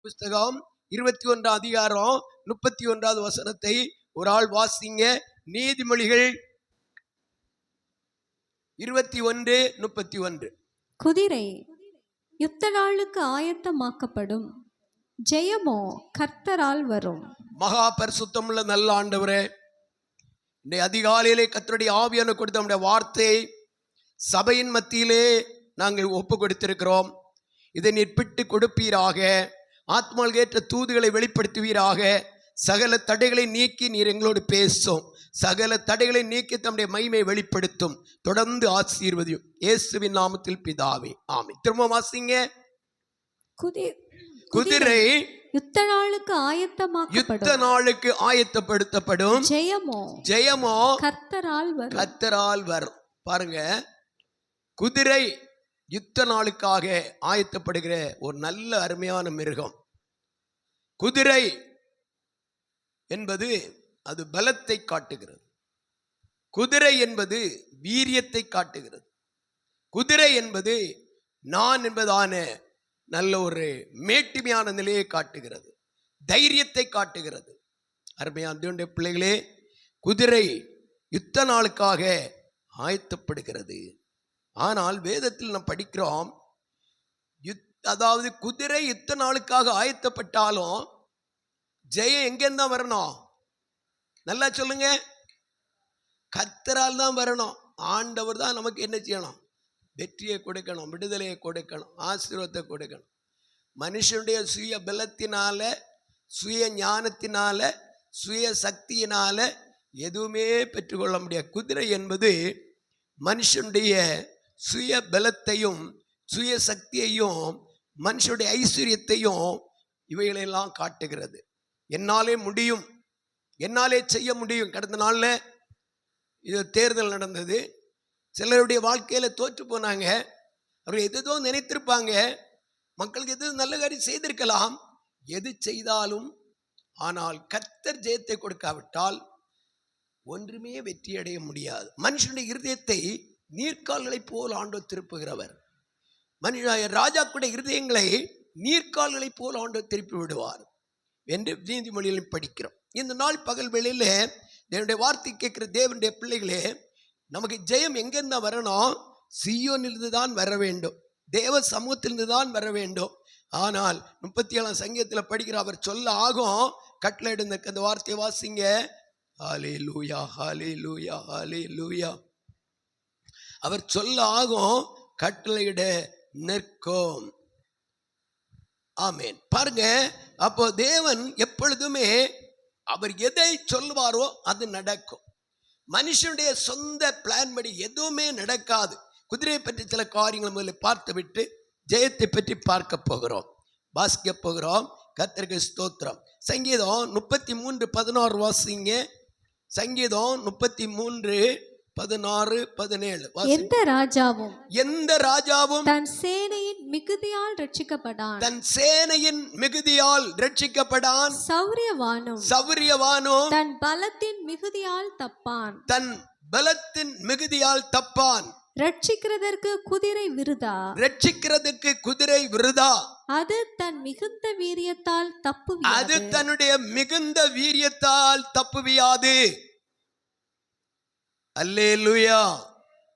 புஸ்தகம் 21 அதிகாரம் 31வது வசனத்தை ஒரு ஆள் வாசிங்க. நீதிமொழிகள் 21:31. குதிரை யுத்த நாளுக்கு ஆயத்தமாக்கப்படும், ஜெயமோ கர்த்தரால் வரும். மகா பரிசுத்தமுள்ள நல்ல ஆண்டவரே, இந்த அதிகாலையிலே கர்த்தருடைய ஆவியான கொடுத்த நம்முடைய வார்த்தையை சபையின் மத்தியிலே நாங்கள் ஒப்பு கொடுத்திருக்கிறோம். இதை நீர் பிட்டு கொடுப்பீராக. ஆத்மாவுக்கு ஏற்ற தூதுகளை வெளிப்படுத்துவீராக. சகல தடைகளை நீக்கி நீர் எங்களோடு பேசும். சகல தடைகளை நீக்கி தம்முடைய மகிமையை வெளிப்படுத்தும். தொடர்ந்து ஆசீர்வதியும். இயேசுவின் நாமத்தில் பிதாவே, ஆமென். திரும்ப வாசிங்க. குதிரை யுத்த நாளுக்கு ஆயத்தமாக்கப்படும், யுத்த நாளுக்கு ஆயத்தப்படுத்தப்படும், ஜெயமோ கர்த்தரால் வரும். பாருங்க, குதிரை யுத்த நாளுக்காக ஆயத்தப்படுகிற ஒரு நல்ல அருமையான மிருகம். குதிரை என்பது அது பலத்தை காட்டுகிறது. குதிரை என்பது வீரியத்தை காட்டுகிறது. குதிரை என்பது நான் என்பதான நல்ல ஒரு மேட்டிமையான நிலையை காட்டுகிறது. தைரியத்தை காட்டுகிறது. அருமையான தேவனுடைய பிள்ளைகளே, குதிரை யுத்த நாளுக்காக ஆயத்தப்படுகிறது. ஆனால் வேதத்தில் நாம் படிக்கிறோம், அதாவது குதிரை யுத்த நாளுக்காக ஆயத்தப்பட்டாலும் ஜெயம் எங்கேருந்து தான் வரணும்? நல்லா சொல்லுங்க. கர்த்தரால் தான் வரணும். ஆண்டவர் தான் நமக்கு என்ன செய்யணும்? வெற்றியை கொடுக்கணும், விடுதலையை கொடுக்கணும், ஆசீர்வாதத்தை கொடுக்கணும். மனுஷனுடைய சுய பலத்தினால, சுய ஞானத்தினால, சுய சக்தியினால எதுவுமே பெற்றுக்கொள்ள முடியாது. குதிரை என்பது மனுஷனுடைய சுய பலத்தையும் சுய சக்தியையும் மனுஷனுடைய ஐஸ்வர்யத்தையும் இவைகளெல்லாம் காட்டுகிறது. என்னாலே முடியும், என்னாலே செய்ய முடியும். கடந்த நாளில் இது தேர்தல் நடந்தது. சிலருடைய வாழ்க்கையில் தோற்று போனாங்க. அவர்கள் எதோ நினைத்திருப்பாங்க, மக்களுக்கு எது நல்ல காரியம் செய்திருக்கலாம், எது செய்தாலும். ஆனால் கர்த்தர் ஜெயத்தை கொடுக்காவிட்டால் ஒன்றுமே வெற்றி அடைய முடியாது. மனுஷனுடைய இருதயத்தை நீர்க்கால்களைப் போல் ஆண்டவர் திருப்புகிறவர். ராஜாக்களுடைய இருதயங்களை நீர்க்கால்களைப் போல் ஆண்டவர் திருப்பி விடுவார் என்று நீதிமொழியில் படிக்கிறோம். இந்த நாள் பகல் வேளையில் தேவனுடைய வார்த்தை கேட்கிற தேவனுடைய பிள்ளைகளே, நமக்கு ஜெயம் எங்கிருந்து வரணும்? சீயோனிலிருந்து தான் வர வேண்டும், தேவ சமூகத்திலிருந்து தான் வர வேண்டும். ஆனால் 37ஆம் சங்கீதத்தில் படிக்கிற அவர் சொல்ல ஆகும். கட்டளையிடுங்க, அந்த வார்த்தையை வாசிங்க. ஹல்லேலூயா, ஹல்லேலூயா, ஹல்லேலூயா. அவர் சொல்ல ஆகும், கட்டளையிட நிற்கும். ஆமென். பாருங்க, அப்போ தேவன் எப்பொழுதுமே அவர் எதை சொல்வாரோ அது நடக்கும். மனுஷனுடைய சொந்த பிளான் படி எதுவுமே நடக்காது. குதிரையை பற்றி சில காரியங்களை முதல்ல பார்த்து விட்டு ஜெயத்தை பற்றி பார்க்க போகிறோம், வாசிக்க போகிறோம். கர்த்தருக்கு ஸ்தோத்திரம். சங்கீதம் 33:16 வாசிங்க. சங்கீதம் 33:16-17. எந்த ராஜாவும் தன் சேனையின் மிகுதியால் ரட்சிக்கப்படான், சௌரியவானும் தன் பலத்தின் மிகுதியால் தப்பான். ரட்சிக்கிறதற்கு குதிரை விருதா, அது தன் மிகுந்த வீரியத்தால் தப்புவியாது. மிகுந்த வீரியத்தால் தப்புவியாது. அல்லேலூயா.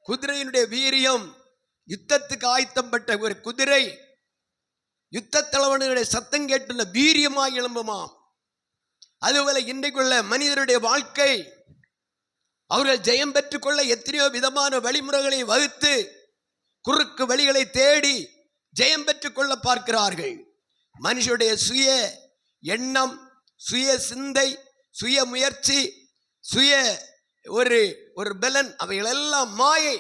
குதிரையினுடைய வீரியம், யுத்தத்துக்கு ஆயத்தப்பட்ட ஒரு குதிரை யுத்த தலைவனுடைய சத்தம் கேட்டு வீரியமாக எழும்புமாம். அதுபோல இன்றைக்குள்ள மனிதருடைய வாழ்க்கை, அவர்கள் ஜெயம் பெற்றுக்கொள்ள எத்தனையோ விதமான வழிமுறைகளை வகுத்து குறுக்கு வழிகளை தேடி ஜெயம் பெற்றுக்கொள்ள பார்க்கிறார்கள். மனுஷனுடைய சுய எண்ணம், சுய சிந்தை, சுய முயற்சி, சுய ஒரு பலன், அவைகளெல்லாம் மாயை.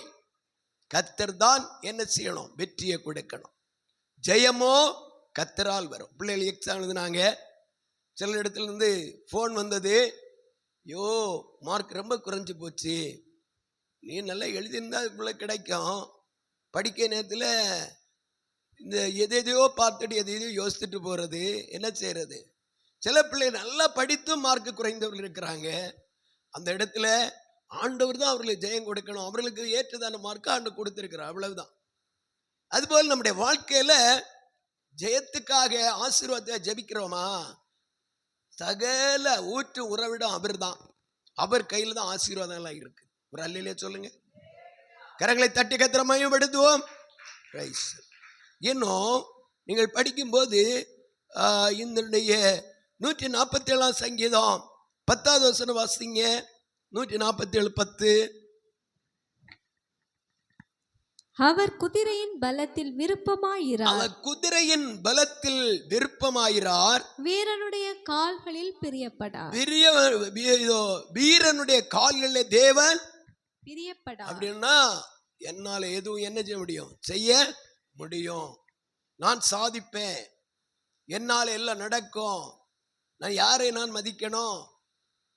கர்த்தர் தான் என்ன செய்யணும்? வெற்றியை கொடுக்கணும். ஜெயமோ கர்த்தரால் வரும். பிள்ளைகள் எக்ஸாம் எழுதுனாங்க. சில இடத்துல இருந்து ஃபோன் வந்தது, ஐயோ மார்க் ரொம்ப குறைஞ்சி போச்சு, நீ நல்லா எழுதியிருந்தா பிள்ளை கிடைக்கும். படிக்க நேரத்தில் இந்த எதையோ பார்த்துட்டு எதையோ யோசித்துட்டு போகிறது, என்ன செய்கிறது? சில பிள்ளைகள் நல்லா படித்தும் மார்க்கு குறைந்தவர்கள் இருக்கிறாங்க. அந்த இடத்துல ஆண்டவர் தான் அவர்களுக்கு ஜெயம் கொடுக்கணும். அவர்களுக்கு ஏற்றதான மார்க்கு ஆண்டு கொடுத்திருக்கிறார், அவ்வளவுதான். அதுபோல் நம்முடைய வாழ்க்கையில ஜெயத்துக்காக ஆசீர்வாதத்தை ஜெபிக்கிறோமா? சகல ஊற்று உறவிடம் அவர்தான். அவர் கையில் தான் ஆசீர்வாதம் எல்லாம் இருக்கு. ஒரு அல்லையிலே சொல்லுங்க. கரங்களை தட்டி கத்திர மையப்படுத்துவோம். இன்னும் நீங்கள் படிக்கும்போது இதனுடைய 147 சங்கீதம் 10வது வசனம் வாசிங்க. 147:10. அவர் குதிரையின் பலத்தில் விருப்பமாயிரார். அவர் குதிரையின் பலத்தில் விருப்பமாயிரார். வீரனுடைய கால்களில் பிரியப்படார். வீரனுடைய கால்களில் தேவன் பிரியப்படார். அப்படின்னா என்னால எதுவும் என்ன செய்ய முடியும்? செய்ய முடியும். நான் சாதிப்பேன். என்னால எல்லாம் நடக்கும். நான் யாரை நான் மதிக்கணும்?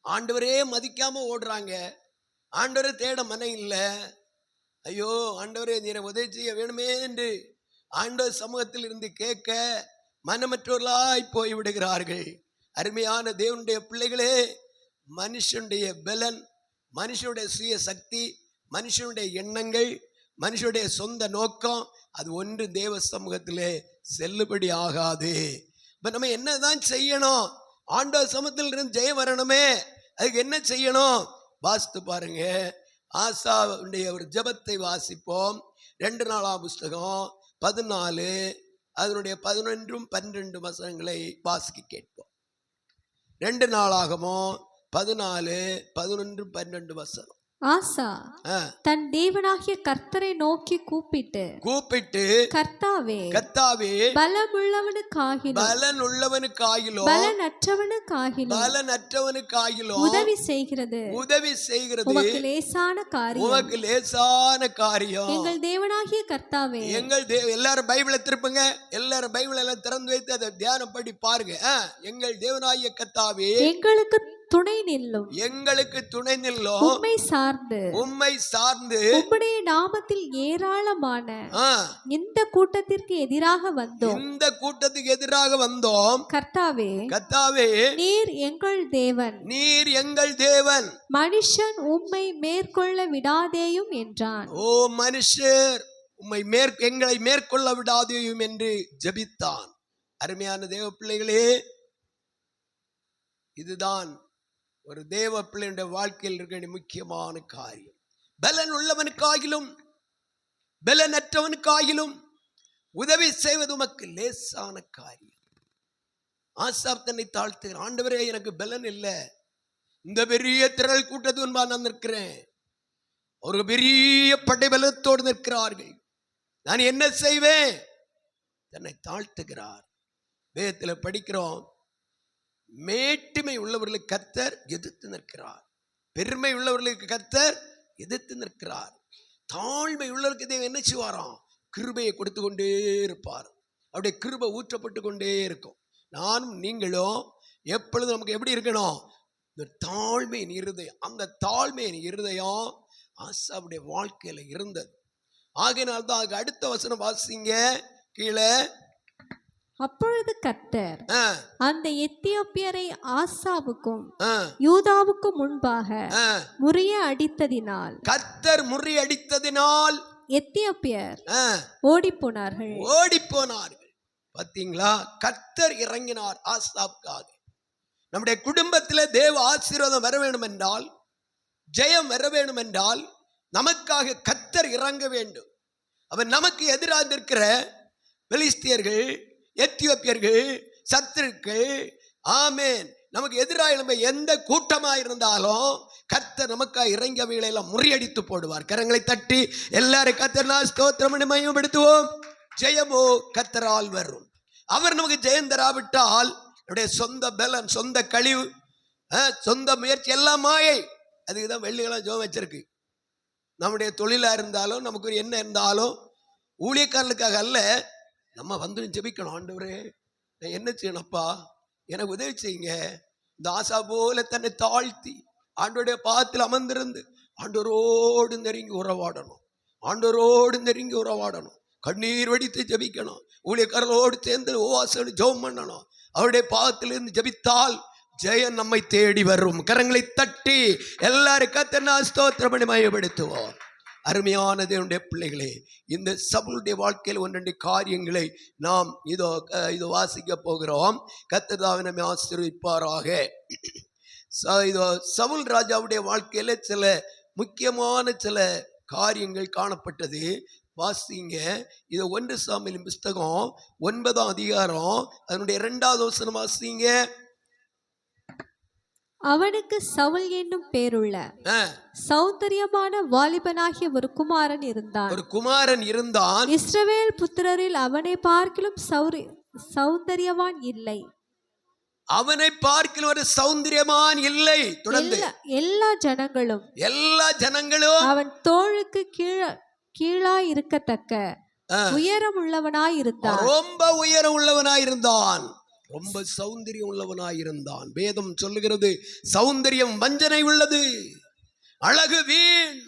ஆண்டவரே மதிக்காம ஓடுறாங்க. ஆண்டவரை தேட மனம் இல்லை. ஐயோ ஆண்டவரே நீரை உதவி செய்ய வேணுமே என்று ஆண்டவர் சமூகத்தில் இருந்து கேட்க மனமற்றவர்களாய் போய் விடுகிறார்கள். அருமையான தேவனுடைய பிள்ளைகளே, மனுஷனுடைய பலன், மனுஷனுடைய சுய சக்தி, மனுஷனுடைய எண்ணங்கள், மனுஷனுடைய சொந்த நோக்கம், அது ஒன்று தேவ சமூகத்திலே செல்லுபடி ஆகாது. இப்ப நம்ம என்னதான் செய்யணும்? ஆண்டவர் சமூகத்தில் இருந்து ஜெயம் வரணுமே, அதுக்கு என்ன செய்யணும்? வாசித்து பாருங்க. ஆசாவுடைய ஒரு ஜெபத்தை வாசிப்போம். 2 நாளாம் புஸ்தகம் 14 அதனுடைய 11, 12 வசனங்களை வாசிக்க கேட்போம். 2 நாளாகமோ 14, 11, 12 வசனம். ஆசா தன் தேவனாகிய கர்த்தரை நோக்கி கூப்பிட்டு கர்த்தாவே பலமுள்ளவனுக்காகிலும் பலனற்றவனுக்காகிலும் உதவி செய்கிறது உமக்கு லேசான காரியம். எங்கள் தேவனாகிய கர்த்தாவே, எல்லாரும் பைபிளை திருப்புங்க. எல்லாரும் பைபிள் எல்லாம் திறந்து வைத்து அதை தியானம் படி பாருங்க. எங்கள் தேவனாகிய கர்த்தாவே எங்களுக்கு துணை நில்லும். உம்மை சார்ந்து உம்முடைய நாமத்தில் ஏராளமான இந்த கூட்டத்திற்கு எதிராக வந்தோம். கர்த்தாவே நீர் எங்கள் தேவன். மனுஷன் உம்மை மேற்கொள்ள விடாதேயும் என்றான். ஓ மனுஷர் உம்மை எங்களை மேற்கொள்ள விடாதேயும் என்று ஜெபித்தான். அருமையான தேவ பிள்ளைகளே, இதுதான் ஒரு தேவ பிள்ளையுடைய வாழ்க்கையில் இருக்க முக்கியமான காரியம். பலன் உள்ளவனுக்காகிலும் பலனற்றவனுக்காகிலும் உதவி செய்வது உமக்கு லேசான காரியம். ஆசாப் தன்னை தாழ்த்துகிறான். ஆண்டவரே எனக்கு பலன் இல்லை, இந்த பெரிய திரள் கூட்டத்து முன்பாக நான் நிற்கிறேன். ஒரு பெரிய படை பலத்தோடு நிற்கிறார்கள், நான் என்ன செய்வேன்? தன்னை தாழ்த்துகிறார். வேதத்தில் படிக்கிறோம், மேட்டுமை உள்ளவர்களுக்கு கர்த்தர் எதிர்த்து நிற்கிறார், பெருமை உள்ளவர்களுக்கு கர்த்தர் எதிர்த்து நிற்கிறார். தாழ்மை உள்ளவருக்கு தேவன் என்ன செய்வாராம்? கிருபையை கொடுத்து கொண்டே இருப்பார். அவருடைய கிருபை ஊற்றப்பட்டு கொண்டே இருக்கும். நானும் நீங்களும் எப்பொழுதும் நமக்கு எப்படி இருக்கணும்? இந்த தாழ்மையின் இருதயம். அந்த தாழ்மையின் இருதயம் ஆசாவுடைய வாழ்க்கையில இருந்தது. ஆகையினால்தான் அதுக்கு அடுத்த வசனம் வாசிங்க கீழே. அப்பொழுது கர்த்தர் அந்த எத்தியோப்பியரை ஆசாவுக்கும் யூதாவுக்கும் முன்பாக முறியடித்ததினால் எத்தியோப்பியர் ஓடிப்போனார்கள். பாத்தீங்களா? கர்த்தர் இறங்கினார் ஆசாவுக்காக. நம்முடைய குடும்பத்தில் தேவ ஆசீர்வாதம் வர வேண்டும் என்றால், ஜெயம் வர வேண்டும் என்றால், நமக்காக கர்த்தர் இறங்க வேண்டும். அவர் நமக்கு எதிராக இருக்கிற பெலிஸ்தியர்கள், எத்தியோப்பியர்கள், சத்துருக்கள், ஆமேன், நமக்கு எதிராக நம்ம எந்த கூட்டமாக இருந்தாலும் கர்த்தர் நமக்காக இறங்கியவைகளை எல்லாம் முறியடித்து போடுவார். கரங்களை தட்டி எல்லாரும் கர்த்தர் ஸ்தோத்திரம் மையப்படுத்துவோம். ஜெயமோ கர்த்தரால் வரும். அவர் நமக்கு ஜெயம் தராவிட்டால் நம்முடைய சொந்த பலன், சொந்த கழிவு, சொந்த முயற்சி எல்லாம் மாயை. அதுக்குதான் வெள்ளியெல்லாம் ஜெபம் வச்சிருக்கு. நம்முடைய தொழிலாக இருந்தாலும், நமக்கு ஒரு என்ன இருந்தாலும், ஊழியக்காரர்களுக்காக அல்ல, நம்ம வந்து ஜெபிக்கணும். ஆண்டவரே நான் என்ன செய்யணும்ப்பா, எனக்கு உதவி செய்யுங்க. இந்த ஆசா போல தன்னை தாழ்த்தி ஆண்டோடைய பாதத்தில் அமர்ந்திருந்து ஆண்டவரோடு நெருங்கி உறவாடணும். கண்ணீர் வடித்து ஜெபிக்கணும். ஊழியக்காரர்களோடு சேர்ந்து உபவாசம் ஜெபம் பண்ணணும். அவருடைய பாதத்திலிருந்து ஜெபித்தால் ஜெயம் நம்மை தேடி வரும். கரங்களை தட்டி எல்லாரும் கர்த்தரை ஸ்தோத்திரம் பண்ணி மையப்படுத்துவோம். அருமையான தேவனுடைய பிள்ளைகளே, இந்த சவுலுடைய வாழ்க்கையில் ஒன்றெண்டு காரியங்களை நாம் இதோ வாசிக்க போகிறோம். கர்த்தர் தாமே நம்மை ஆசீர்வதிப்பாராக. இதோ சவுல் ராஜாவுடைய வாழ்க்கையில சில முக்கியமான சில காரியங்கள் காணப்பட்டது. வாசிங்க. இது 1 சாமுவேலின் புஸ்தகம் 9ஆம் அதிகாரம் அதனுடைய 2வது வசனம் வாசிங்க. அவனுக்கு சவுல் என்னும் பேருள்ள சௌந்தரியமான வாலிபனாகிய ஒரு குமாரன் இருந்தான். இஸ்ரவேல் புத்திரரில் அவனை பார்க்கிலும் சௌந்தரியவான் இல்லை. அவனை பார்க்கிலும் ஒரு சௌந்தரியமான் இல்லை. தொடர்ந்து எல்லா ஜனங்களும் அவன் தோளுக்கு கீழாய் இருக்கத்தக்க உயரம் உள்ளவனாயிருந்தான். ரொம்ப உயரம் உள்ளவனாயிருந்தான். ரொம்ப சௌந்தரியம் உள்ளவனாயிருந்தான். வேதம் சொல்லுகிறது சௌந்தரியம் வஞ்சனை உள்ளது, அழகு வீண்.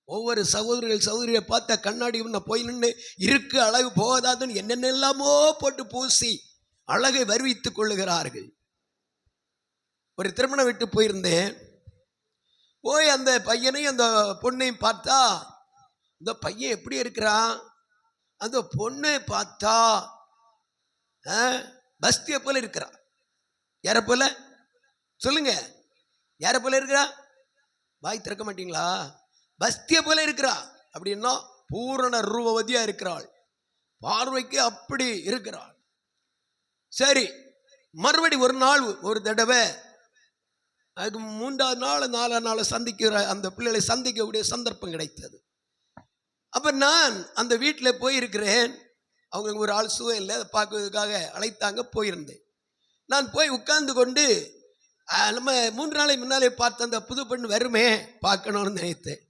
ஒவ்வொரு சகோதரியை பார்த்த கண்ணாடி போய் நின்று இருக்கு அழகு போகாதாதுன்னு என்னென்னலாமோ போட்டு பூசி அழகை வருவித்துக் கொள்ளுகிறார்கள். ஒரு திருமணம் விட்டு போயிருந்தேன். போய் அந்த பையனையும் அந்த பொண்ணையும் பார்த்தா, இந்த பையன் எப்படி இருக்கிறான், அந்த பொண்ணை பார்த்தா பஸ்திய போல இருக்கிறான். யார போல சொல்லுங்க, யார போல இருக்கிறா? வாய் திறக்க மாட்டீங்களா? பஸ்திய போல இருக்கிறா. அப்படின்னா பூரண ரூபவதியா இருக்கிறாள், பார்வைக்கு அப்படி இருக்கிறாள். சரி, மறுபடி ஒரு நாள் ஒரு தடவை, அதுக்கு 3வது நாள் 4வது நாள் சந்திக்கிற அந்த பிள்ளைகளை சந்திக்கக்கூடிய சந்தர்ப்பம் கிடைத்தது. அப்ப நான் அந்த வீட்டில் போயிருக்கிறேன். அவங்க ஒரு ஆள் சுவை இல்லை, அதை பார்க்கறதுக்காக அழைத்தாங்க. போயிருந்தேன். நான் போய் உட்கார்ந்து கொண்டு நம்ம 3 நாளைக்கு முன்னாலே பார்த்த அந்த புது பெண் வருமே பார்க்கணும்னு நினைத்தேன்.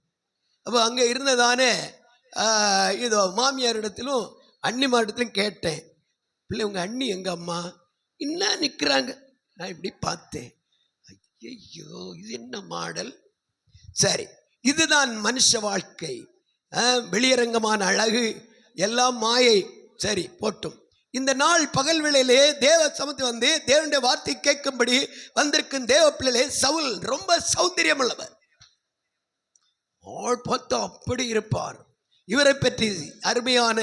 அப்போ அங்கே இருந்ததானே இதோ மாமியாரிடத்திலும் அண்ணிமாரிடத்திலும் கேட்டேன், பிள்ளை உங்கள் அண்ணி எங்கள் அம்மா இன்னும் நிற்கிறாங்க. நான் இப்படி பார்த்தேன், ஐயோ இது என்ன மாடல். சரி, இதுதான் மனுஷ வாழ்க்கை. வெளியரங்கமான அழகு எல்லாம் மாயை. சரி போட்டும். இந்த நாள் பகல் வேளையிலே தேவ சமத்து வந்து தேவனுடைய வார்த்தை கேட்கும்படி வந்திருக்கும் தேவ பிள்ளைகளே, சவுல் ரொம்ப சௌந்தரியம் உள்ளவர். ஆள் பார்த்தா அப்படி இருப்பார். இவரை பற்றி அருமையான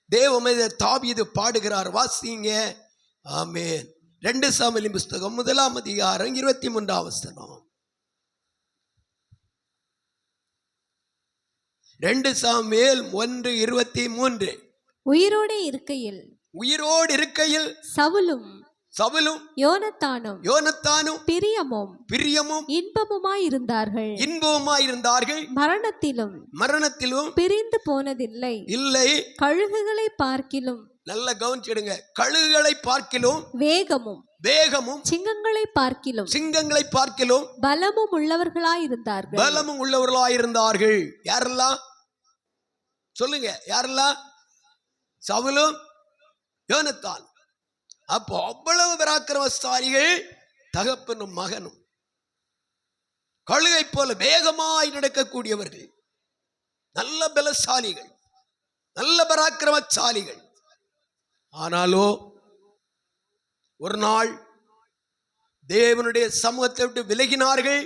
தேவ மனிதர் தாவீது பாடுகிறார். வாசிங்க. ஆமென். 2 சாமுவேலின் புஸ்தகம் 1ஆம் அதிகாரம் 23ஆம் வசனம். 2 சாமுவேல் 1:23. உயிரோடு இருக்கையில் சவுலும் யோனத்தானும் பிரியமும் இன்பமுமாய் இருந்தார்கள். மரணத்திலும் பிரிந்து போனதில்லை. கழுகுகளை பார்க்கிலும், நல்ல கவனிச்சிடுங்க, கழுகுகளை பார்க்கிலும் வேகமும் சிங்கங்களை பார்க்கிலும் பலமும் உள்ளவர்களாயிருந்தார்கள். யாரெல்லாம் சொல்லுங்க, யாரெல்லாம்? சவுலும் யோனத்தான். அப்போ அவ்வளவு பராக்கிரமசாலிகள், தகப்பனும் மகனும். கழுகை போல வேகமாய் நடக்கக்கூடியவர்கள், நல்ல பலசாலிகள், நல்ல பராக்கிரமசாலிகள். ஆனாலோ ஒரு நாள் தேவனுடைய சமூகத்தை விட்டு விலகினார்கள்.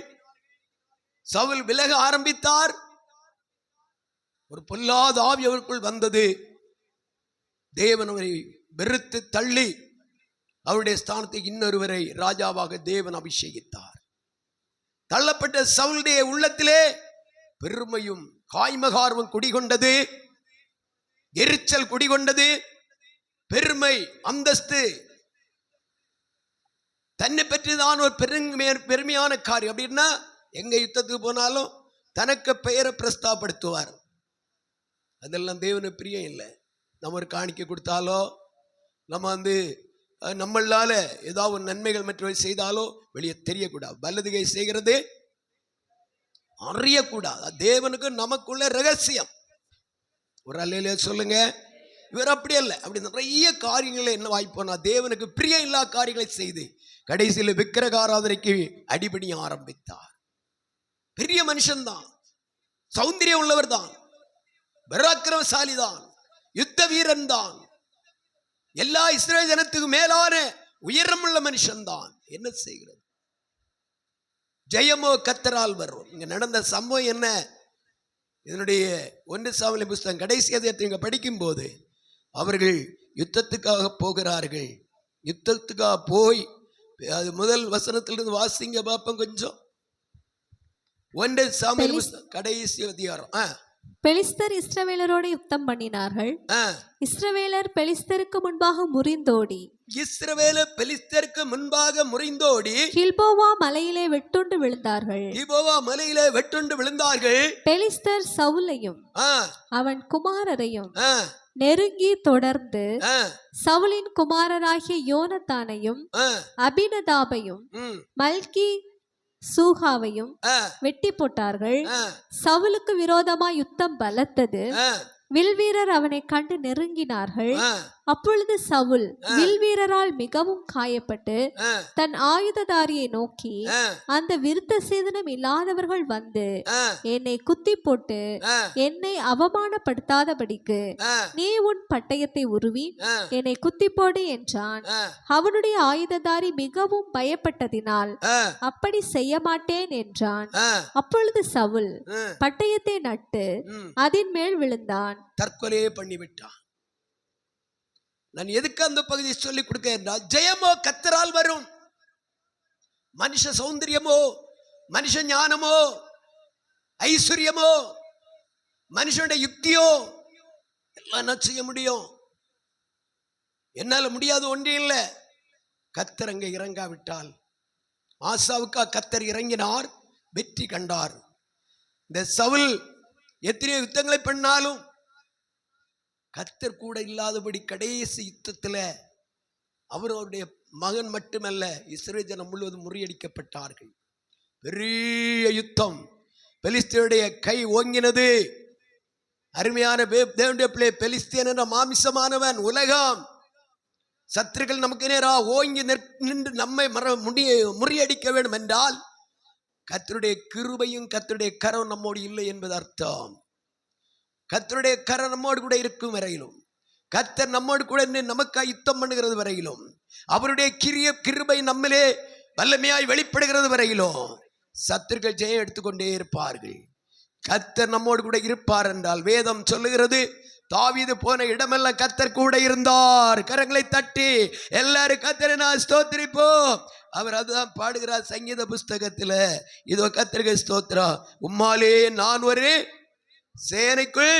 சவுல் விலக ஆரம்பித்தார். ஒரு பொல்லாத ஆவி அவருக்குள் வந்தது. தேவன் அவரை வெறுத்து தள்ளி அவருடைய ஸ்தானத்தை இன்னொருவரை ராஜாவாக தேவன் அபிஷேகித்தார். தள்ளப்பட்ட சவுலுடைய உள்ளத்திலே பெருமையும் காய்மகார்வம் குடிகொண்டது, எரிச்சல் குடிகொண்டது. பெருமை, அந்தஸ்து, தன்னை பற்றி தான் ஒரு பெருமையான காரியம். அப்படின்னா எங்க யுத்தத்துக்கு போனாலும் தனக்கு பெயரை பிரஸ்தாபடுத்துவார். அதெல்லாம் தேவனுக்கு பிரியம் இல்லை. நம்ம ஒரு காணிக்கை கொடுத்தாலோ, நம்ம நம்மளால ஏதாவது ஒரு நன்மைகள் மற்றவை செய்தாலோ வெளியே தெரியக்கூடாது. வலது கை செய்கிறது அறியக்கூடாது. தேவனுக்கு நமக்குள்ள ரகசியம். ஒரு அல்லையில சொல்லுங்க. இவர் அப்படி அல்ல. அப்படி நிறைய காரியங்களை என்ன வாய்ப்போனா தேவனுக்கு பிரியம் இல்லாத காரியங்களை செய்து கடைசியில் விக்கிரக ஆராதனைக்கு அடிபடி ஆரம்பித்தார். பெரிய மனுஷன்தான், சௌந்தரியம் உள்ளவர் தான், பராக்கிரமசாலி தான், யுத்த வீரன் தான், எல்லா இஸ்ரவேல் ஜனத்துக்கு மேலான உயரமுள்ள மனுஷன் தான். என்ன செய்கிறது? ஜெயமோ கர்த்தரால் வரும். இங்க நடந்த சம்பவம் என்ன? இதனுடைய 1 சாமுவேல் புஸ்தகம் கடைசி அதிகாரத்தை நீங்க படிக்கும்போது அவர்கள் யுத்தத்துக்காக போகிறார்கள். யுத்தத்துக்காக போய் அது முதல் வசனத்திலிருந்து வாசிங்க பாப்போம் கொஞ்சம். 1 சாமுவேல் புஸ்தகம் கடைசி அதிகாரம். பெலிஸ்தர் இஸ்ரவேலரோடு யுத்தம் பண்ணினார்கள். இஸ்ரவேலர் பெலிஸ்தருக்கு முன்பாக முறிந்தோடி கில்போவா மலையிலே வெட்டுண்டு விழுந்தார்கள். பெலிஸ்தர் சவுலையும் அவன் குமாரரையும் நெருங்கி தொடர்ந்து சவுலின் குமாரராகிய யோனத்தானையும் அபினதாபையும் மல்கி சூகாவையும் வெட்டி போட்டார்கள். சவுலுக்கு விரோதமாய் யுத்தம் பலத்தது. வில்வீரர் அவனை கண்டு நெருங்கினார்கள். அப்பொழுது சவுல் வில்வீரரால் மிகவும் காயப்பட்டு தன் ஆயுததாரியை நோக்கி, அந்த விருத்த சேதனம் இல்லாதவர்கள் வந்து என்னை குத்தி போட்டு என்னை அவமானப்படுத்தாதபடிக்கு நீ உன் பட்டயத்தை உருவி என்னை குத்தி போடு என்றான். அவனுடைய ஆயுததாரி மிகவும் பயப்பட்டதினால் அப்படி செய்ய மாட்டேன் என்றான். அப்பொழுது சவுல் பட்டயத்தை நட்டு அதன் மேல் விழுந்தான், தற்கொலையே பண்ணிவிட்டான். நான் எதுக்கு அந்த பகுதியை சொல்லிக் கொடுக்க என்றால், ஜெயமோ கர்த்தரால் வரும். மனுஷ சௌந்தரியமோ, மனுஷ ஞானமோ, ஐஸ்வர்யமோ, மனுஷனுடைய யுக்தியோ எல்லாம் என்ன செய்ய முடியும்? என்னால முடியாது ஒன்றே இல்லை. கர்த்தர் அங்கே இறங்காவிட்டால், ஆசாவுக்கா கர்த்தர் இறங்கினார், வெற்றி கண்டார். இந்த சவுல் எத்தனையோ யுத்தங்களை பண்ணாலும் கர்த்தர் கூட இல்லாதபடி கடைசி யுத்தத்தில் அவருடைய மகன் மட்டுமல்ல, இஸ்ரவேல் ஜனம் முழுவதும் முறியடிக்கப்பட்டார்கள். பெரிய யுத்தம். பெலிஸ்தியருடைய கை ஓங்கினது. அருமையான தேவனுடைய பிள்ளை, பெலிஸ்தியன் என்ற மாமிசமானவன் உலகம் சத்துருக்கள் நமக்கு நேராக ஓங்கி நின்று நம்மை முறியடிக்க வேண்டும் என்றால் கர்த்தருடைய கிருபையும் கர்த்தருடைய கரம் நம்மோடு இல்லை என்பது அர்த்தம். கர்த்தருடைய கரம் நம்மோடு கூட இருக்கும் வரையிலும், கர்த்தர் நம்மோடு கூட நமக்காக யுத்தம் பண்ணுகிறது வரையிலும், அவருடைய கிருபை நம்மளே வல்லமையாய் வெளிப்படுகிறது வரையிலும் சத்துருக்கள் ஜெயம் எடுத்துக்கொண்டே இருப்பார்கள். கர்த்தர் நம்மோடு கூட இருப்பார் என்றால் வேதம் சொல்லுகிறது, தாவீது போன இடமெல்லாம் கர்த்தர் கூட இருந்தார். கரங்களை தட்டி எல்லாரும் கர்த்தரை நான் ஸ்தோத்திரிப்போம். அவர் அதுதான் பாடுகிறார் சங்கீத புஸ்தகத்தில். இதோ கர்த்தருக்கு ஸ்தோத்திரம், உம்மாலே நான் ஒரு சேனைக்குள்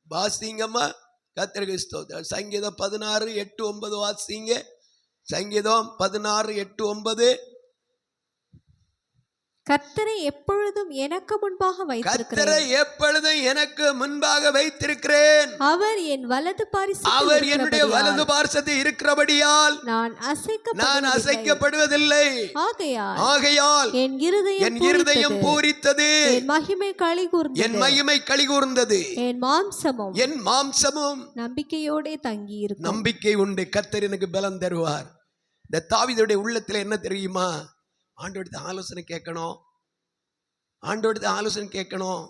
வாசிங்கம்மா. கர்த்தருக்கு ஸ்தோத்திரம். சங்கீதம் 16:8-9 வாசிங்க. சங்கீதம் 16:8-9. கர்த்தரை எப்பொழுதும் எனக்கு முன்பாக வைத்திருக்கிறேன். கர்த்தரை எப்பொழுதும் எனக்கு முன்பாக வைத்திருக்கிறேன். அவர் என் வலது பாரிசத்தில், அவர் என்னுடைய வலது பாரிசத்தில் இருக்கிறபடியால் நான் அசைக்கப்படுவதில்லை. ஆகையால் என் இருதயம் பூரித்தது, என் மகிமை களிகூர்ந்தது, என் மாம்சமும் நம்பிக்கையோட தங்கி இருக்கும். நம்பிக்கை உண்டு. கர்த்தர் எனக்கு பலம் தருவார். இந்த தாவீதுடைய உள்ளத்துல என்ன தெரியுமா? ஆண்டவர்கிட்ட ஆலோசனை கேட்கணும், ஆண்டவர்கிட்ட ஆலோசனை கேட்கணும்.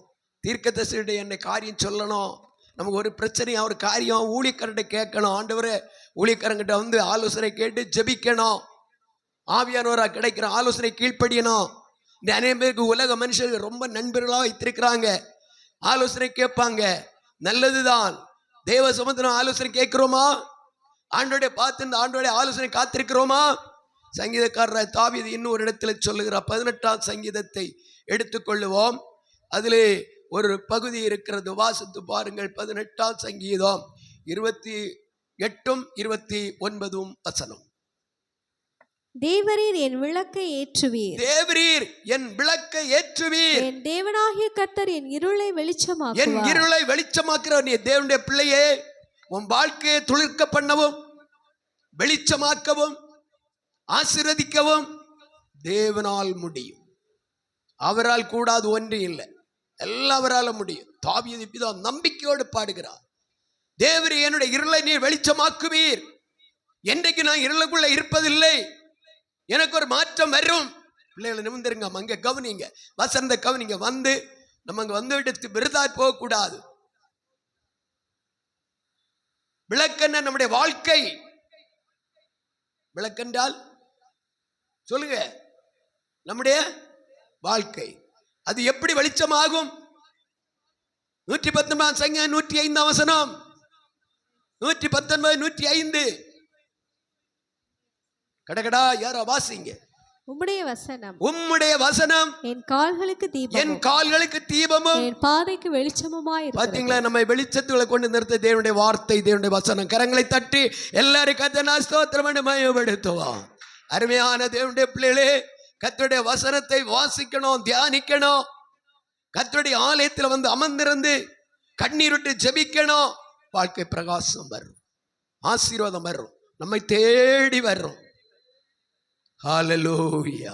தீர்க்கதரிசியுடைய என்ன காரியம் சொல்லணும். நமக்கு ஒரு பிரச்சனை, ஒரு காரியம் ஊழியக்காரர்கிட்ட கேட்கணும். ஆண்டவரே, ஊழியக்காரங்கிட்ட வந்து ஆலோசனை கேட்டு ஜெபிக்கணும். ஆவியானவராக கிடைக்கிற ஆலோசனை கீழ்ப்படியணும். இந்த அநேக பேருக்கு உலக மனுஷர்கள் ரொம்ப நண்பர்களாக வைத்திருக்கிறாங்க, ஆலோசனை கேட்பாங்க. நல்லதுதான். தேவ சமுத்திரம் ஆலோசனை கேட்கிறோமா? ஆண்டோடைய பார்த்து இந்த ஆண்டோடைய ஆலோசனை காத்திருக்கிறோமா? சங்கீதக்காரர் தாவீது இன்னொரு இடத்துல சொல்லுகிறார். 18ஆம் சங்கீதத்தை எடுத்துக்கொள்ளுவோம். அதிலே ஒரு பகுதி இருக்கிறது, வாசித்து பாருங்கள். 18ஆம் சங்கீதம் 28-29 வசனம். தேவரீர் என் விளக்கை ஏற்றுவீர், தேவரீர் என் விளக்கை ஏற்றுவீர். என் தேவனாகிய கர்த்தர் என் இருளை வெளிச்சமாக்குவார். என் இருளை வெளிச்சமாக்குறவர் நீ. தேவனுடைய பிள்ளையே, உன் வாழ்க்கையை துளிர்க்க பண்ணவும், வெளிச்சமாக்கவும், ஆசீர்வதிக்கவும் தேவனால் முடியும். அவரால் கூடாது ஒன்று இல்லை, எல்லாம் அவரால் முடியும். தாவீது பிதா நம்பிக்கையோடு பாடுகிறார், தேவரே என்னுடைய இருளை நீர் வெளிச்சமாக்குவீர். என்றைக்கு நான் இருளுக்குள்ள இருப்பதில்லை, எனக்கு ஒரு மாற்றம் வரும். பிள்ளைகளை நிமிர்ந்துருங்க, அங்க கவனிங்க, வசந்த கவனிங்க. வந்து நம்ம அங்க வந்து விட்டு விருதா போகக்கூடாது. விளக்கென்ன? நம்முடைய வாழ்க்கை. விளக்கென்றால் சொல்லுங்க, நம்முடைய வாழ்க்கை. அது எப்படி வெளிச்சமாகும்? 119 சங்கீதம் 105 வசனம். 119 105. கடகடா யாரோ வாசிங்க. உம்முடைய வசனம் உம்முடைய வசனம் என் கால்களுக்கு என் தீபமும் கால்களுக்கு தீபமும். என் பாதைக்கு வெளிச்சமுமாய் இருக்கிறது. பாத்தீங்களா, நம்மை வெளிச்சத்துகளை கொண்டு நிறுத்த தேவனுடைய வார்த்தை, தேவனுடைய வசனம். கரங்களை தட்டி எல்லாரும் கர்த்தரை ஸ்தோத்திரம் பண்ணி மகிமைப்படுத்துவோம். அருமையான தேவனுடைய பிள்ளைகளே, கர்த்தருடைய வசனத்தை வாசிக்கணும், தியானிக்கணும். கர்த்தருடைய ஆலயத்தில் வந்து அமர்ந்திருந்து கண்ணீர் விட்டு ஜெபிக்கணும். வாழ்க்கை பிரகாசம் வரும், ஆசீர்வாதம் வரும், நம்மை தேடி வரும். ஹல்லேலூயா.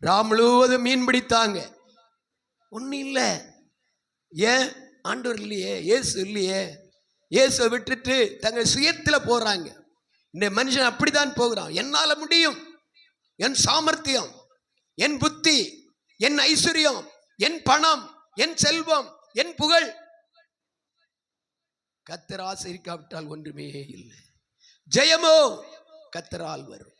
ராம் முழுவதும் மீன் பிடித்தாங்க, ஒன்றும் இல்லை. ஏன்? ஆண்டவர் இல்லையே, இயேசு இல்லையே. இயேசுவை விட்டுட்டு தங்கள் சுயத்தில் போறாங்க. இந்த மனுஷன் அப்படித்தான் போகிறான். என்னால முடியும், என் சாமர்த்தியம், என் புத்தி, என் ஐஸ்வர்யம், என் பணம், என் செல்வம், என் புகழ். கர்த்தர் ஆசீர்வதிக்காவிட்டால் ஒன்றுமே இல்லை. ஜெயமோ கர்த்தரால் வரும்.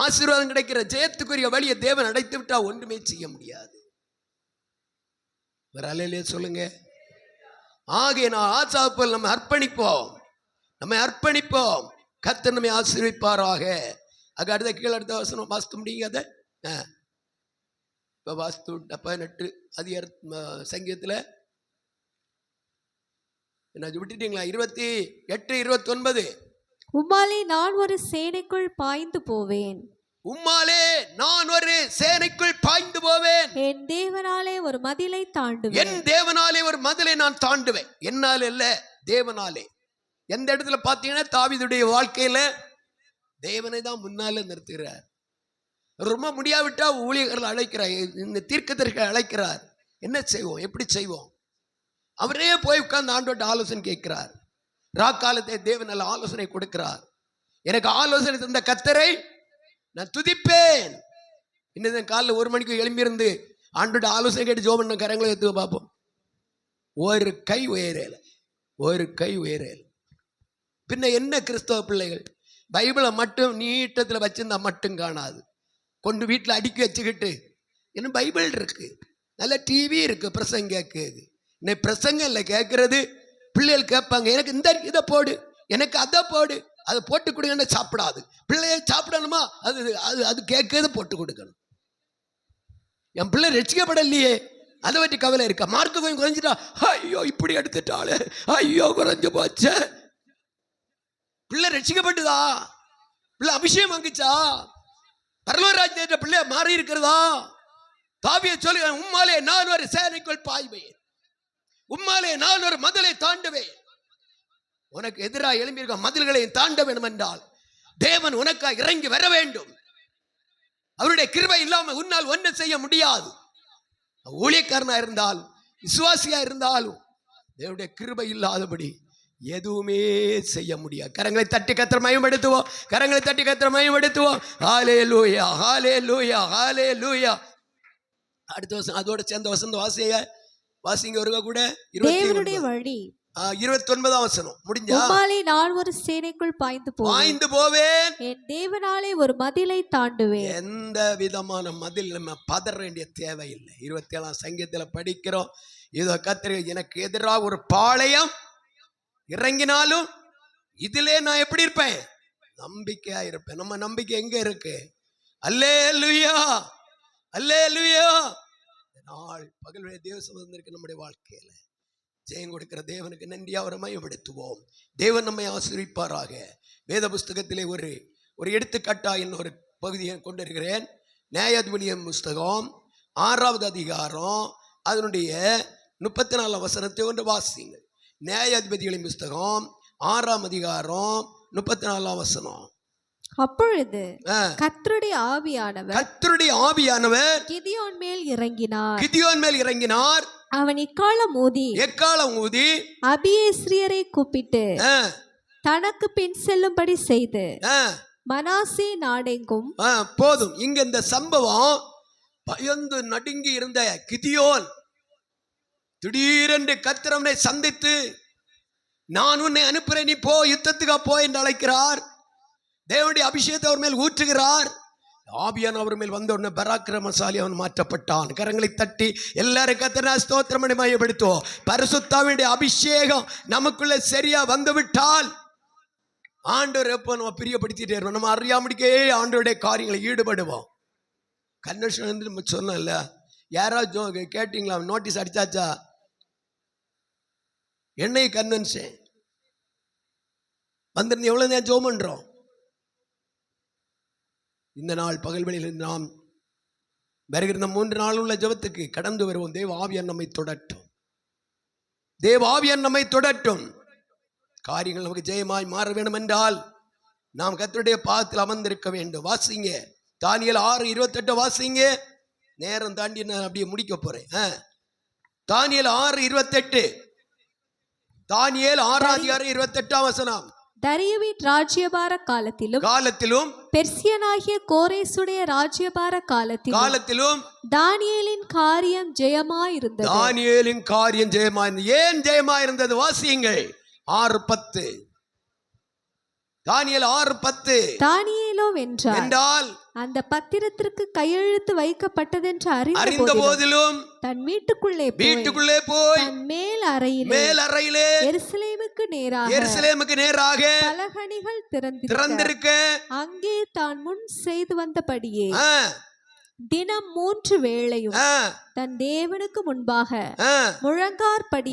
ஆசீர்வாதம் கிடைக்கிற ஜெயத்துக்குரிய வழியை தேவன் அடைத்து விட்டா ஒன்றுமே செய்ய முடியாது. ஒரு அலையிலே சொல்லுங்க. ஆகையினால் ஆசாப்பல் நம்ம அர்ப்பணிப்போம். கர்த்தர் நம்மை ஆசீர்வதிப்பாராக. அடுத்த கீழே அடுத்த வசனம் வாசித்து முடியுங்க. அதை இப்போ வாஸ்து 18 சங்கீதத்தில் என்ன விட்டுட்டீங்களா? 28 29. உம்மாலே நான் ஒரு சேனைக்குள் பாய்ந்து போவேன். உம்மாலே நான் ஒரு சேனைக்குள் பாய்ந்து போவேன். என் தேவனாலே ஒரு மதிலை தாண்டுவேன். என் தேவனாலே ஒரு மதிலை நான் தாண்டுவேன். என்னால இல்ல, தேவனாலே. எந்த இடத்துல பார்த்தீங்கன்னா தாவீதுடைய வாழ்க்கையில தேவனை தான் முன்னால நிறுத்துகிறார். ரொம்ப முடியாவிட்டா ஊழியர்கள் அழைக்கிறார், இந்த தீர்க்கதரிசிகளை அழைக்கிறார். என்ன செய்வோம், எப்படி செய்வோம்? அவரே போய் உட்கார்ந்து ஆண்டோட ஆலோசனை கேட்கிறார். ராக்காலத்தை தேவன் நல்ல ஆலோசனை கொடுக்கிறார். எனக்கு ஆலோசனை தந்த கர்த்தரை நான் துதிப்பேன். இன்னும் காலைல 1 மணிக்கு எழும்பியிருந்து ஆண்டோட ஆலோசனை கேட்டு ஜெபம் பண்ண கரங்களை எடுத்து பார்ப்போம். ஒரு கை உயரேல. பின்ன என்ன கிறிஸ்தவ பிள்ளைகள் பைபிளை மட்டும் நீட்டத்தில் வச்சிருந்தா மட்டும் காணாது. கொண்டு வீட்டில் அடுக்கி வச்சுக்கிட்டு இன்னும் பைபிள் இருக்கு, நல்ல டிவி இருக்கு, பிரசங்க கேட்குது. இன்னைக்கு பிரசங்கம் இல்லை கேட்கறது. பிள்ளைகள் கேட்பாங்க, எனக்கு இந்த இதை போடு, எனக்கு அதை போடு, அதை போட்டு கொடுங்கன்னு சாப்பிடாது. பிள்ளைகள் சாப்பிடணுமா, அது கேட்கறது போட்டு கொடுக்கணும். என் பிள்ளை ரட்சிக்கப்படலையே, அதை பற்றி கவலை இருக்கா? மார்க்கு கொஞ்சம் குறைஞ்சிட்டா, ஐயோ இப்படி எடுத்துட்டாளே, ஐயோ குறைஞ்சு போச்சே. பிள்ளை ரட்சிக்கப்பட்டுதா? பிள்ளை அபிஷேகம் வாங்கிச்சா? பரலோகராஜ்யத்தை பிள்ளை மாறி இருக்கிறதா? தாவிய சொல்லி, உம்மாலே நான் ஒரு சேனைக்குள் பாய்வேன், உம்மாலே நான் ஒரு மதிலை தாண்டுவேன். உனக்கு எதிராக எழும்பியிருக்க மதில்களை தாண்ட வேண்டும் என்றால் தேவன் உனக்காக இறங்கி வர வேண்டும். அவருடைய கிருபை இல்லாமல் உன்னால் ஒன்றும் செய்ய முடியாது. ஊழியக்காரனா இருந்தாலும் விசுவாசியா இருந்தாலும் தேவனுடைய கிருபை இல்லாதபடி எதுவுமே செய்ய முடியாது. கரங்களை தட்டி கர்த்தரை மகிமைப்படுத்துவோம். ஹல்லேலூயா, ஹல்லேலூயா, ஹல்லேலூயா. அடுத்த வசனம் அதோட சேர்ந்த வசந்த வாசிங்க ஒருங்க கூட. தேவனுடைய வழி 29 வசனம் முடிஞ்சா. உம்மாலே நான் ஒரு சேனைக்குள் பாய்ந்து போவேன். என் தேவனாலே ஒரு மதிலை தாண்டுவேன். எந்த விதமான மதில் நம்ம பதற வேண்டிய தேவையில்லை. 27 சங்கீதத்தில் படிக்கிறோம், இதோ கர்த்தர் எனக்கு எதிராக ஒரு பாளையம் இறங்கினாலும் இதிலே நான் எப்படி இருப்பேன்? நம்பிக்கையா இருப்பேன். நம்ம நம்பிக்கை எங்க இருக்கு? அல்லேலூயா, அல்லேலூயா. நாள் பகலுடைய தேவ சம்பந்தம் இருக்கு நம்முடைய வாழ்க்கையில. ஜெயம் கொடுக்கிற தேவனுக்கு நன்றி, அவரை மகிமைப்படுத்துவோம். தேவன் நம்மை ஆசீர்வதிப்பாராக. வேத புஸ்தகத்திலே ஒரு எடுத்துக்காட்டா இன்னொரு பகுதியை கொண்டிருக்கிறேன். நியாயாதிபதியின் புஸ்தகம் 6வது அதிகாரம் அதனுடைய 34 வசனத்தை ஒன்று வாசிங்க. நியாயாதிபதிகளின் புஸ்தகம் 6ஆம் அதிகாரம் 34 வசனம். அப்பொழுது கர்த்தருடைய ஆவியானவர் கிதியோன் மேல் இறங்கினார். அவன் எக்காளம் ஊதி அபியேஸ்ரியரை கூப்பிட்டு தனக்கு பின் செல்லும்படி செய்து மனாசே நாடெங்கும். போதும். இங்க இந்த சம்பவம் பயந்து நடுங்கி இருந்த கிதியோன் திடீரென்று கர்த்தர் அவனை சந்தித்து, நான் உன்னை அனுப்புறேன், நீ போ, யுத்தத்துக்கா போ என்று அழைக்கிறார். தேவனுடைய அபிஷேகத்தை அவர் மேல் ஊற்றுகிறார். ஆவியானவர் மேல் வந்த உடனே பராக்கிரமசாலி அவன் மாற்றப்பட்டான். கரங்களை தட்டி எல்லாரும் கர்த்தரை ஸ்தோத்திரம் பண்ணி மையப்படுத்துவோம். பரிசுத்தாவினுடைய அபிஷேகம் நமக்குள்ள சரியா வந்து விட்டால் ஆண்டவர் எப்போ நம்ம பிரியப்படுத்திட்டே இருப்போம். நம்ம அறியாமடிக்கே ஆண்டவருடைய காரியங்களை ஈடுபடுவோம். கன்வென்ஷன் நம்ம சொன்னோம்ல, யாராவது கேட்டீங்களா? நோட்டீஸ் அடிச்சாச்சா? என்னை கன்வென்ஷன் வந்திருந்து எவ்வளவு நேரம் ஜெபம் பண்றோம்? இந்த நாள் பகல்வெளியில் நாம் வருகிற 3 நாள் உள்ள ஜெபத்துக்கு கடந்து வருவோம். தேவ ஆவியார் நம்மை தொடட்டும். தேவ ஆவியார் நம்மை தொடட்டும். காரியங்கள் நமக்கு ஜெயமாய் மாற வேண்டும் என்றால் நாம் கர்த்தருடைய பாதத்தில் அமர்ந்திருக்க வேண்டும். வாசிங்க தானியேல் 6:28 வாசிங்க. நேரம் தாண்டி நான் அப்படியே முடிக்க போறேன். தானியேல் 6:28. தானியேல் 6:28 தரியவின் ராஜ்யபார காலத்திலும் பெர்சியனாகிய கோரேசுடைய ராஜ்யபார காலத்திலும் தானியேலின் காரியம் ஜெயமாயிருந்தது. தானியேலின் காரியம் ஜெயமாயிருந்தது. ஏன் ஜெயமாயிருந்தது? வாசியுங்கள் 6:10. தானியேல் 6:10. தானியேலோ வென்றால் அந்த பத்திரத்திற்கு கையெழுத்து வைக்கப்பட்டதென்று அறிந்த போதிலும் தன் வீட்டுக்குள்ளே போய் தன் மேல் அறையிலே எருசலேமுக்கு நேராக பலகணிகள் திறந்திருக்க அங்கே தான் முன் செய்து வந்தபடியே தினம் 3 வேளையும் தன் தேவனுக்கு முன்பாக முழங்காற்படி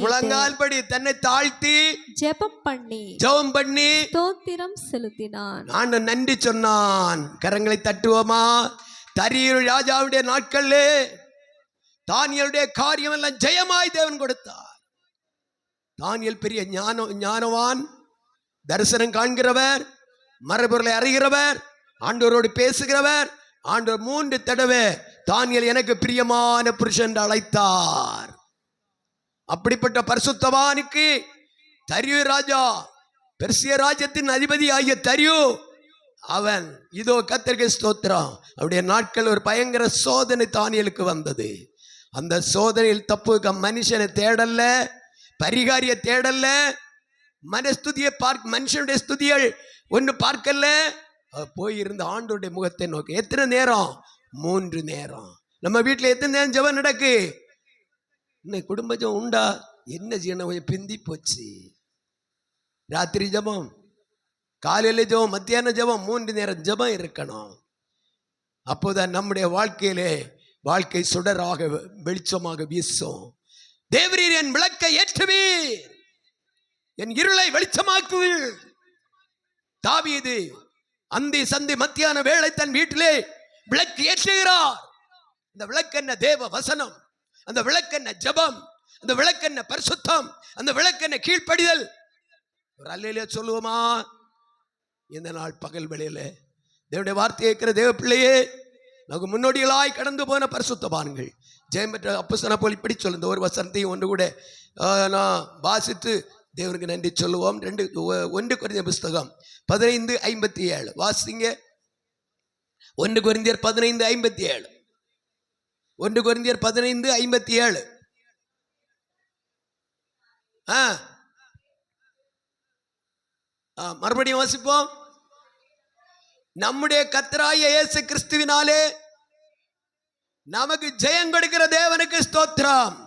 தன்னை தாழ்த்தி ஜெபம் பண்ணி ஸ்தோத்திரம் செலுத்தினான். ஆண்டவன் நன்றி சொன்னான். கரங்களை தட்டுவோமா? தரியு ராஜாவுடைய நாட்களிலே தானியேலுடைய காரியம் எல்லாம் ஜெயமாய் தேவன் கொடுத்தார். தானியேல் பெரிய ஞானவான், தரிசனம் காண்கிறவர், மறைபொருளை அறிகிறவர், ஆண்டவரோடு பேசுகிறவர். ஆண்டவர் 3 தடவை தானியேல் எனக்கு பிரியமான புருஷன் என்று அழைத்தார். அப்படிப்பட்ட பரிசுத்தவானுக்கு தரியு ராஜா, பெர்சிய ராஜ்யத்தின் அதிபதி ஆகிய தரியு, அவன் இதோ கர்த்தருக்கு ஸ்தோத்திரம், அவருடைய நாட்கள் ஒரு பயங்கர சோதனை தானியேலுக்கு வந்தது. அந்த சோதனையில் தப்புக்க மனுஷனை தேடல்ல, பரிகாரிய தேடல்ல, மனஸ்துதியை மனுஷனுடைய ஸ்துதிகள் ஒன்று பார்க்கல, போயிருந்த ஆண்டோடைய முகத்தை நோக்கி. எத்தனை நேரம்? 3 நேரம். நம்ம வீட்டில் எத்தனை நேரம் ஜெபம் நடக்கு? இன்னைக்கு குடும்ப ஜெபம் உண்டா? என்ன செய்யணும்? கொஞ்சம் பிந்தி போச்சு. ராத்திரி ஜெபம், காலையில ஜெபம், மத்தியான ஜெபம், 3 நேரம் ஜெபம் இருக்கணும். அப்போதான் நம்முடைய வாழ்க்கை சுடராக வெளிச்சமாக வீசும். தேவரீர் என் விளக்கை ஏற்றுவீர், என் இருளை வெளிச்சமாக்குவீர். தாவீது அந்தி சந்தி மத்தியான வேளை தன் வீட்டிலே விளக்கு ஏற்றுகிறார். அந்த விளக்கு என்ன? தேவ வசனம். அந்த விளக்கு என்ன? ஜெபம். அந்த விளக்கு என்ன? பரிசுத்தம். அந்த விளக்கு என்ன? கீழ்ப்படிதல். ஒரு அல்லேலூயா சொல்லுவோமா? இந்த நாள் பகல் வேளையில தேவனுடைய வார்த்தையை கேட்கிற தேவ பிள்ளையே, நமக்கு முன்னோடிகளாய் கடந்து போன பரிசுத்தவான்கள் ஜெயம் பெற்ற அப்போஸ்தலனை போல் இப்படி சொல்லுங்க. ஒரு வசனத்தையும் ஒன்று கூட நான் வாசித்து தேவனுக்கு நன்றி சொல்லுவோம். 1 கொரிந்தியர் புஸ்தகம் 15:57 வாசிங்க. 1 கொரிந்தியர் 15:57. 1 கொரிந்தியர் 15:57. மறுபடியும் வாசிப்போம். நம்முடைய கர்த்தராகிய இயேசு கிறிஸ்துவினாலே நமக்கு ஜெயம் கொடுக்கிற தேவனுக்கு ஸ்தோத்திரம்.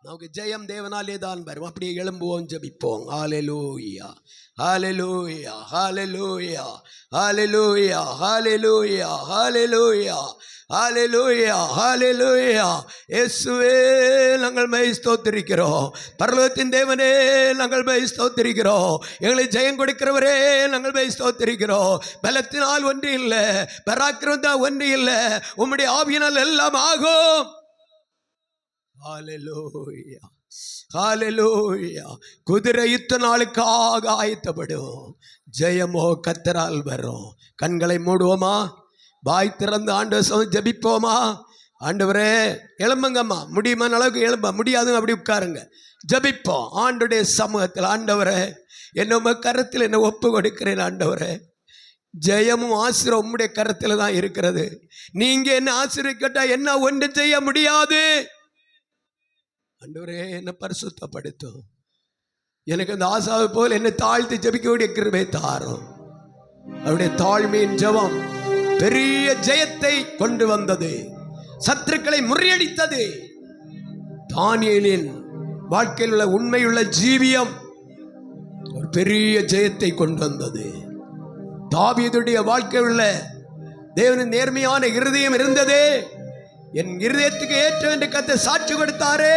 நமக்கு ஜெயம் தேவனாலே தான் வரும். அப்படியே எழும்புவோம், ஜெபிப்போம். ஹல்லேலூயா, ஹல்லேலூயா, ஹல்லேலூயா, ஹல்லேலூயா, ஹல்லேலூயா, ஹல்லேலூயா, ஹல்லேலூயா, ஹல்லேலூயா. இயேசுவே நாங்கள் மை ஸ்தோத்திரிக்கிறோம். பரலோகத்தின் தேவனே நாங்கள் மை ஸ்தோத்திரிக்கிறோம். எங்களை ஜெயம் கொடுக்கிறவரே நாங்கள் மை ஸ்தோத்திரிக்கிறோம். பலத்தினால் ஒன்று இல்லை, பராக்கிரமத்தால் ஒன்று இல்லை, உம்முடைய ஆவியினால் எல்லாம் ஆகும். ஹல்லேலூயா, ஹல்லேலூயா. குதிரை யுத்த நாளுக்காக ஆயத்தப்படும், ஜெயமோ கர்த்தரால் வரும். கண்களை மூடுவோமா? வாய் திறந்து ஆண்டவர் ஜெபிப்போமா? ஆண்டவரே எழும்புங்கம்மா, முடியுமான அளவுக்கு எழும்ப, முடியாதுங்க அப்படி உட்காருங்க. ஜெபிப்போம் ஆண்டுடைய சமூகத்தில். ஆண்டவரே என்ன கரத்தில் என்ன ஒப்பு கொடுக்கிறேன். ஆண்டவரே ஜெயமும் ஆசீர்வாதம் உம்முடைய கரத்தில் தான் இருக்கிறது. நீங்க என்ன ஆசீர்வதிக்கட்டா என்ன ஒன்று செய்ய முடியாது. ஆண்டவரே என்னை பரிசுத்தப்படுத்தும். எனக்கு அந்த ஆசாவை போல் என்னை தாழ்த்தி ஜெபிக்கக்கூடிய கிருபை தாரும். அவருடைய தாழ்மையின் ஜெபம் பெரிய ஜெயத்தை கொண்டு வந்தது, சத்துருக்களை முறியடித்தது. தானியேலின் வாழ்க்கையில் உள்ள உண்மையுள்ள ஜீவியம் ஒரு பெரிய ஜெயத்தை கொண்டு வந்தது. தாவீதுடைய வாழ்க்கையில் உள்ள தேவனின் நேர்மையான இருதயம் இருந்ததே, என் இருதயத்துக்கு ஏற்ற என்று கர்த்தர் சாட்சி கொடுத்தாரே,